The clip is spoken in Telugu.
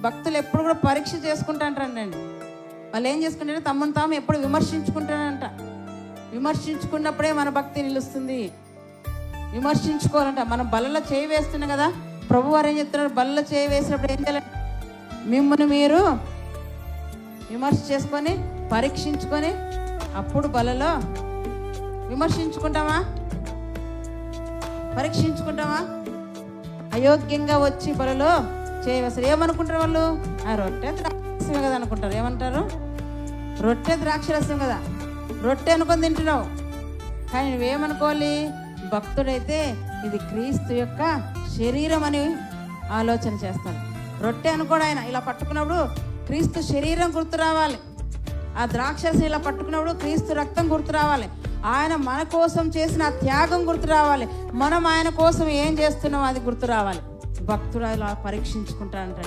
భక్తులు ఎప్పుడు కూడా పరీక్ష చేసుకుంటాంటారండి. వాళ్ళు ఏం చేసుకుంటారంటే తమను తాము ఎప్పుడు విమర్శించుకుంటారంట. విమర్శించుకున్నప్పుడే మన భక్తి నిలుస్తుంది. విమర్శించుకోవాలంట. మనం బలలో చేయి వేస్తున్నాం కదా, ప్రభు వారు ఏం చెప్తున్నారు, బలలో చేయి వేసినప్పుడు ఏం చేయాలి, మిమ్మల్ని మీరు విమర్శ చేసుకొని పరీక్షించుకొని అప్పుడు బలలో విమర్శించుకుంటామా, పరీక్షించుకుంటామా? అయోగ్యంగా వచ్చి బలలో చేయవలసి ఏమనుకుంటారు వాళ్ళు, ఆ రొట్టె ద్రాక్షరసమే కదా అనుకుంటారు. ఏమంటారు, రొట్టె ద్రాక్షరసం కదా, రొట్టె అనుకొని తింటున్నావు. కానీ నువ్వేమనుకోవాలి, భక్తుడైతే ఇది క్రీస్తు యొక్క శరీరం అని ఆలోచన చేస్తాడు. రొట్టె అనుకోడు ఆయన. ఇలా పట్టుకున్నప్పుడు క్రీస్తు శరీరం గుర్తు రావాలి. ఆ ద్రాక్షరసం ఇలా పట్టుకున్నప్పుడు క్రీస్తు రక్తం గుర్తు రావాలి. ఆయన మన కోసం చేసిన త్యాగం గుర్తు రావాలి. మనం ఆయన కోసం ఏం చేస్తున్నాం అది గుర్తు రావాలి. భక్తుడు ఇలా పరీక్షించుకుంటాడంట.